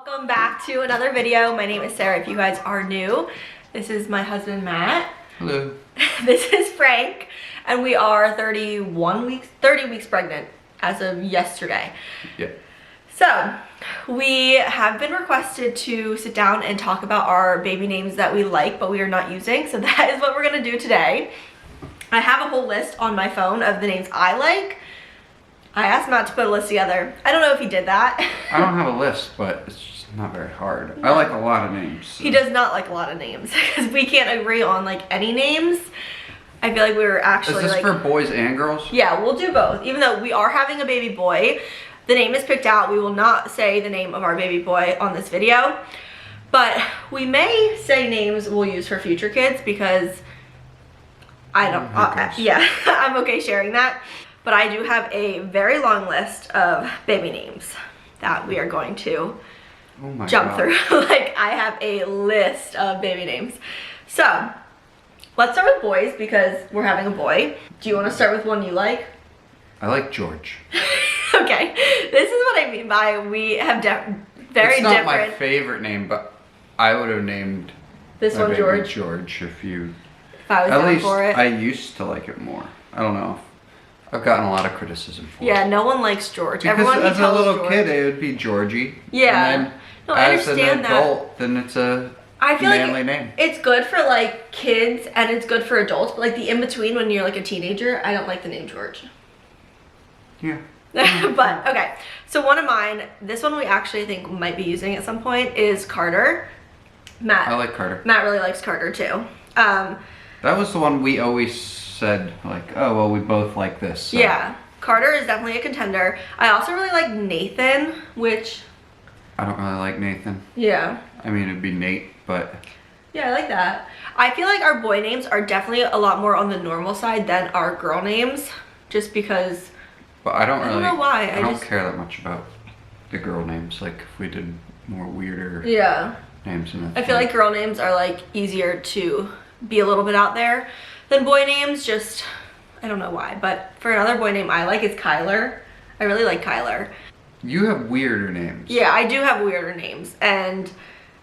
Welcome back to another video. My name is Sarah if you guys are new. This is my husband Matt. Hello. This is Frank, and we are 30 weeks pregnant as of yesterday. Yeah. So we have been requested to sit down and talk about our baby names that we like but we are not using, so that is what we're gonna do today. I have a whole list on my phone of the names I like. I asked Matt to put a list together. I don't know if he did that. I don't have a list, but it's just not very hard. I like a lot of names. So. He does not like a lot of names because we can't agree on like any names. I feel like we were actually Is this like, for boys and girls? Yeah, we'll do both. Even though we are having a baby boy, the name is picked out. We will not say the name of our baby boy on this video, but we may say names we'll use for future kids because I don't, yeah, I'm okay sharing that. But I do have a very long list of baby names that we are going to jump through. Like, I have a list of baby names. So, let's start with boys because we're having a boy. Do you want to start with one you like? I like George. Okay, this is what I mean by we have very different. It's not my favorite name, but I would have named this one George. George if I was down for it. I used to like it more. I don't know. I've gotten a lot of criticism for it. Yeah, no one likes George. Because everyone as a little George. kid, it would be Georgie. Yeah. And then no, I as understand an adult, then it's a manly name. It's good for like kids and it's good for adults, but like the in between when you're like a teenager, I don't like the name George. Yeah. But okay, so one of mine, this one we actually think might be using at some point, is Carter. Matt. I like Carter. Matt really likes Carter too. That was the one we always said, like, oh, well, we both like this. So. Yeah, Carter is definitely a contender. I also really like Nathan, which... I don't really like Nathan. Yeah. I mean, it'd be Nate, but... Yeah, I like that. I feel like our boy names are definitely a lot more on the normal side than our girl names, just because... But I don't know why. I don't care that much about the girl names. Like, if we did more weirder names. I feel like girl names are, like, easier to be a little bit out there than boy names, just, I don't know why. But for another boy name I like is Kyler. I really like Kyler. You have weirder names. Yeah, I do have weirder names, and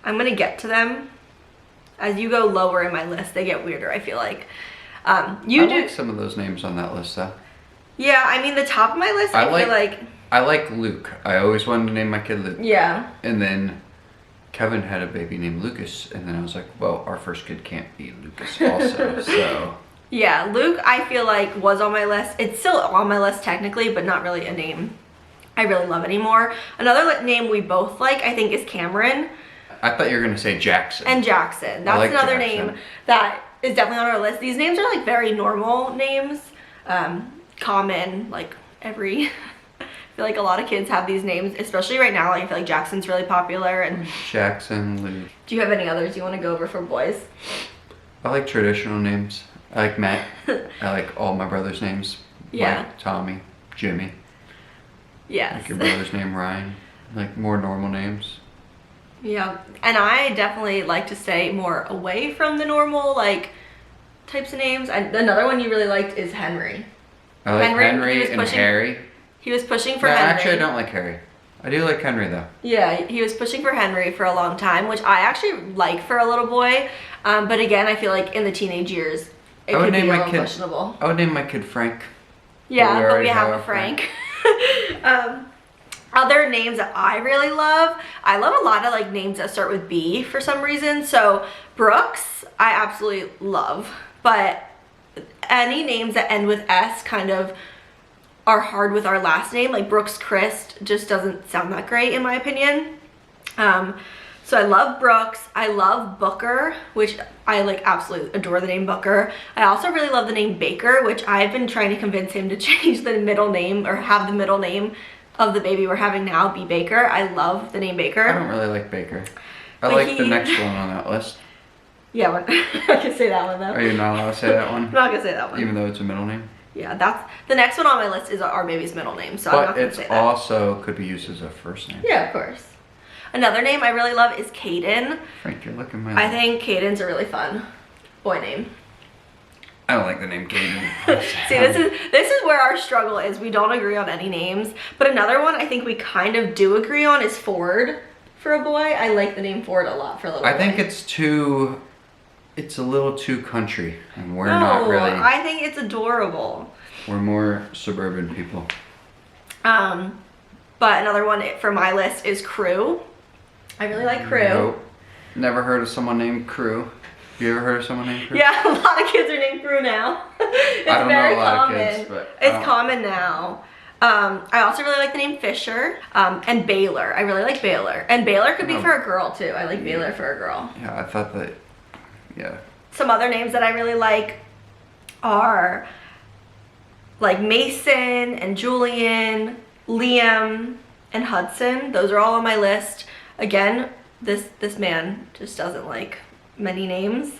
I'm gonna get to them. As you go lower in my list, they get weirder, I feel like. I like some of those names on that list, though. Yeah, I mean, the top of my list, I feel like... I like Luke. I always wanted to name my kid Luke. Yeah. And then Kevin had a baby named Lucas, and then I was like, well, our first kid can't be Lucas also, so... Yeah, Luke, I feel like, was on my list. It's still on my list technically, but not really a name I really love anymore. Another name we both like, I think, is Cameron. I thought you were going to say Jackson. And Jackson. That's another name that is definitely on our list. These names are, like, very normal names. Common, like, I feel like a lot of kids have these names, especially right now. Like, I feel like Jackson's really popular. And Jackson, Luke. Do you have any others you want to go over for boys? I like traditional names. I like Matt. I like all my brothers' names. Yeah. Mike, Tommy, Jimmy. Yes. Like your brother's name, Ryan. Like more normal names. Yeah. And I definitely like to stay more away from the normal, like, types of names. And another one you really liked is Henry. I like Henry and Harry. He was pushing for Henry. Actually, I don't like Harry. I do like Henry, though. Yeah, he was pushing for Henry for a long time, which I actually like for a little boy. But again, I feel like in the teenage years, it could be a little questionable. I would name my kid Frank. Yeah, but we have a Frank. Other names that I really love, I love a lot of like names that start with B for some reason. So Brooks, I absolutely love. But any names that end with S kind of are hard with our last name. Like Brooks Christ just doesn't sound that great in my opinion. So I love Brooks. I love Booker, which I like absolutely adore the name Booker. I also really love the name Baker, which I've been trying to convince him to change the middle name or have the middle name of the baby we're having now be Baker. I love the name Baker. I don't really like Baker. I like the next one on that list. Yeah, I can say that one though. Are you not allowed to say that one? I'm not gonna say that one. Even though it's a middle name? Yeah, that's the next one on my list is our baby's middle name, so I'm not gonna say that. But it also could be used as a first name. Yeah, of course. Another name I really love is Caden. Frank, you're looking my I think Caden's a really fun boy name. I don't like the name Caden. See, this is where our struggle is. We don't agree on any names. But another one I think we kind of do agree on is Ford. for a boy. I like the name Ford a lot for a little boy. I think it's a little too country, and we're not really. I think it's adorable. We're more suburban people. But another one for my list is Crew. I really like Crew. Nope. Never heard of someone named Crew. You ever heard of someone named Crew? Yeah, a lot of kids are named Crew now. It's I don't very know a lot common. of kids, but It's common now. I also really like the name Fisher, and Baylor. I really like Baylor. And Baylor could be for a girl too. I like Baylor for a girl. Yeah, I thought that. Yeah. Some other names that I really like are like Mason and Julian, Liam, and Hudson. Those are all on my list. Again, this man just doesn't like many names.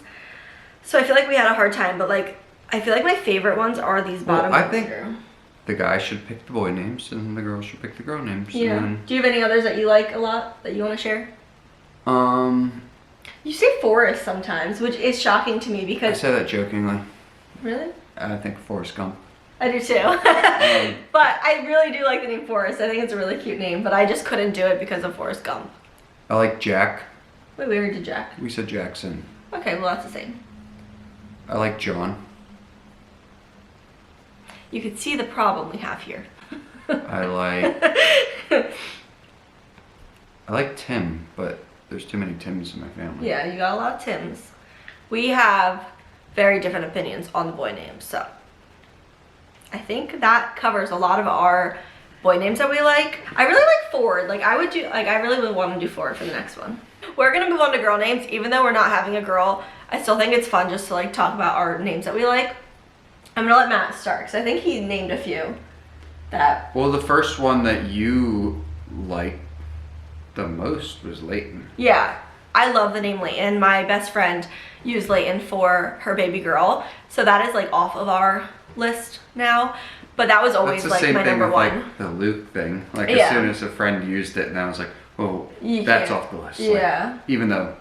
So I feel like we had a hard time, but like I feel like my favorite ones are these bottom ones. I think here. the guy should pick the boy names and the girl should pick the girl names. Yeah. And Do you have any others that you like a lot that you want to share? then, You say Forrest sometimes, which is shocking to me I because say that jokingly. really? I think Forrest Gump. I do too. But I really do like the name Forrest. I think it's a really cute name, but I just couldn't do it because of Forrest Gump. I like Jack. Wait, we already did Jack. We said Jackson. Okay, well that's the same. I like John. You could see the problem we have here. I like Tim, but there's too many Tims in my family. Yeah, you got a lot of Tims. We have very different opinions on the boy names, so I think that covers a lot of our boy names that we like. I really like Ford. I really would want to do Ford for the next one. We're gonna move on to girl names. Even though we're not having a girl, I still think it's fun just to talk about our names that we like. I'm gonna let Matt start because I think he named a few that. Well, the first one that you liked the most was Leighton. Yeah, I love the name Leighton. My best friend used Leighton for her baby girl, so that is off of our list now. But that was always That's the same my thing number with one. the Luke thing. As Yeah. soon as a friend used it, and I was like, "Oh, You that's can't- off the list." Yeah. Even though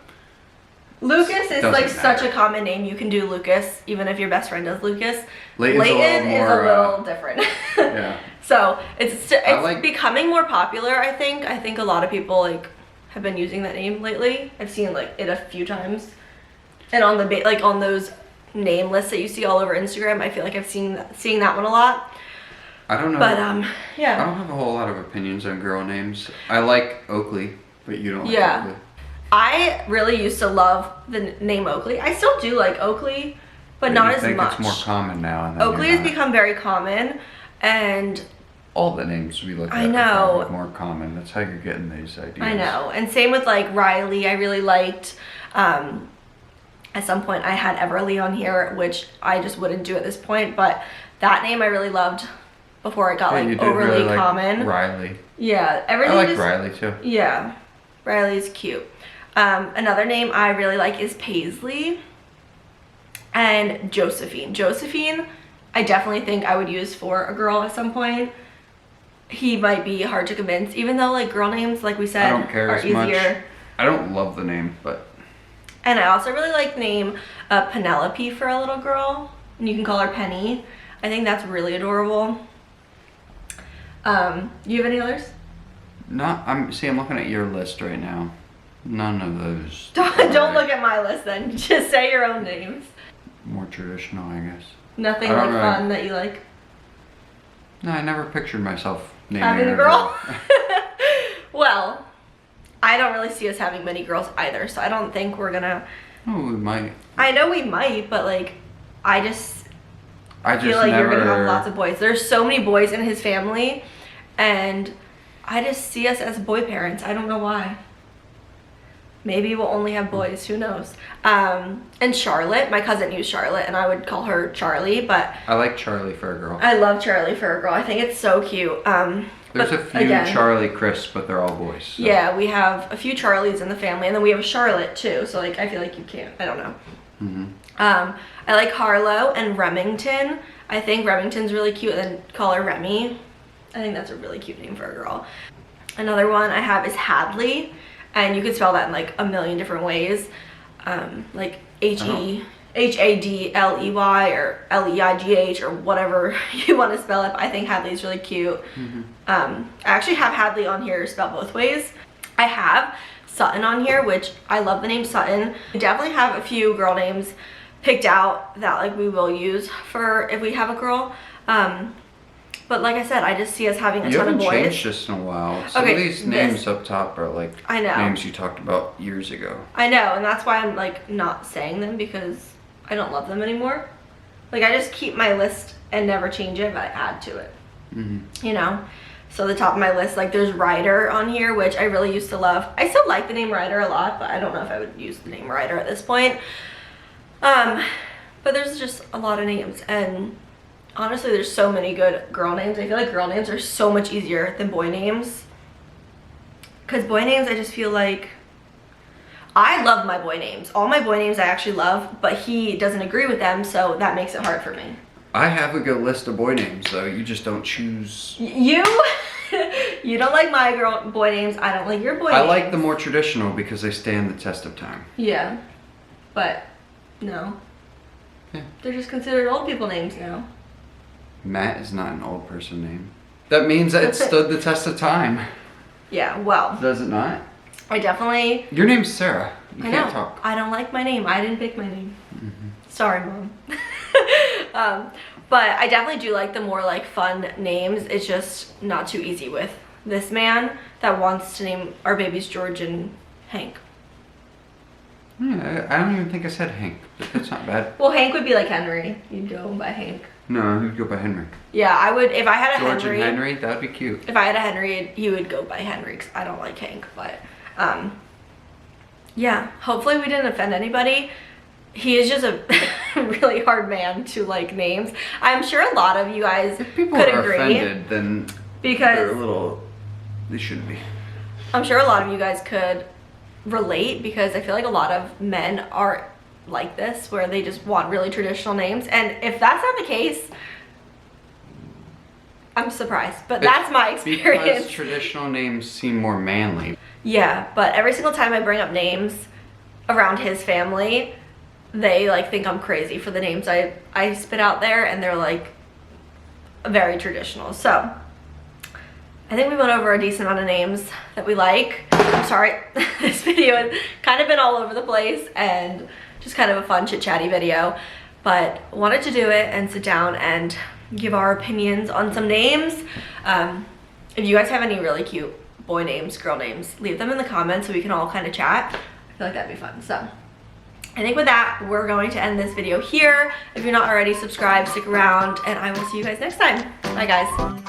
Lucas is doesn't such matter. a common name. You can do Lucas even if your best friend does Lucas. Leighton's Leighton a little is more. a little different. Yeah. So it's like- becoming more popular. I think a lot of people have been using that name lately. I've seen it a few times, and on the on those name lists that you see all over Instagram. I feel like I've seeing that one a lot. I don't know. But I yeah. don't have a whole lot of opinions on girl names. I like Oakley, but you don't like Yeah. Oakley. I really used to love the name Oakley. I still do like Oakley, but not you as think much. It's more common now. And then Oakley you're has not. become very common, and All the names we look at I know. are more common. That's how you're getting these ideas. I know. And same with Riley. I really liked. At some point, I had Everly on here, which I just wouldn't do at this point. But that name I really loved before it got Yeah, you did overly really like common. Riley. Yeah, everything. I like just, Riley too. Yeah, Riley's cute. Another name I really like is Paisley and Josephine. Josephine, I definitely think I would use for a girl at some point. He might be hard to convince, even though girl names, like we said, I don't care are as easier. much. I don't love the name, but And I also really like the name Penelope for a little girl. And you can call her Penny. I think that's really adorable. You have any others? I'm looking at your list right now. None of those. Don't look at my list then. Just say your own names. More traditional, I guess. Nothing I don't really- fun that you like. No, I never pictured myself naming Having a her girl? Well, I don't really see us having many girls either, so I don't think we're gonna. Oh, we might. I know we might, but I just I just feel like never. you're gonna have lots of boys. There's so many boys in his family, and I just see us as boy parents. I don't know why. Maybe we'll only have boys, who knows. And Charlotte, my cousin used Charlotte, and I would call her Charlie, but I like Charlie for a girl. I love Charlie for a girl. I think it's so cute. There's but a few again, Charlie Chris, but they're all boys. So. Yeah, we have a few Charlies in the family, and then we have a Charlotte too, so I feel like you can't, I don't know. Mm-hmm. I like Harlow and Remington. I think Remington's really cute, and then call her Remy. I think that's a really cute name for a girl. Another one I have is Hadley, and you could spell that in a million different ways. Hadley or Leigh or whatever you want to spell it. But I think Hadley's really cute. Mm-hmm. I actually have Hadley on here spelled both ways. I have Sutton on here, which I love the name Sutton. We definitely have a few girl names picked out that like we will use for if we have a girl. But like I said, I just see us having a ton of boys. You haven't changed this in a while. Some of these names up top are like I know. names you talked about years ago. I know, and that's why I'm like not saying them because I don't love them anymore. Like I just keep my list and never change it, but I add to it. You know? So the top of my list, like there's Ryder on here, which I really used to love. I still like the name Ryder a lot, but I don't know if I would use the name Ryder at this point. But there's just a lot of names, and honestly, there's so many good girl names. I feel like girl names are so much easier than boy names. Because boy names, I just feel like... I love my boy names. All my boy names I actually love, but he doesn't agree with them, so that makes it hard for me. I have a good list of boy names, though. You just don't choose... You don't like my boy names. I don't like your boy names. I like the more traditional because they stand the test of time. Yeah, but no. Yeah. They're just considered old people names now. Matt is not an old person name. That means that it stood the test of time. Yeah, well. Does it not? I definitely... Your name's Sarah. You I can't know. talk. I don't like my name. I didn't pick my name. Sorry, Mom. But I definitely do like the more like fun names. It's just not too easy with this man that wants to name our babies George and Hank. Yeah, I don't even think I said Hank, but that's not bad. Well, Hank would be like Henry. You'd go by Hank. No, he'd go by Henry. Yeah, I would, if I had a George Henry. and Henry, that'd be cute. If I had a Henry, he would go by Henry because I don't like Hank. But yeah, hopefully we didn't offend anybody. He is just a really hard man to like names. I'm sure a lot of you guys If people could are agree. offended, then Because they're a little... They shouldn't be. I'm sure a lot of you guys could relate, because I feel like a lot of men are like this, where they just want really traditional names. And if that's not the case, I'm surprised, but that's my experience. Because traditional names seem more manly. Yeah, but every single time I bring up names around his family, they like think I'm crazy for the names I spit out there, and they're like very traditional. So I think we went over a decent amount of names that we like. I'm sorry, this video has kind of been all over the place and just kind of a fun chit-chatty video, but wanted to do it and sit down and give our opinions on some names. If you guys have any really cute boy names, girl names, leave them in the comments so we can all kind of chat. I feel like that'd be fun. So I think with that, we're going to end this video here. If you're not already subscribed, stick around, and I will see you guys next time. Bye, guys.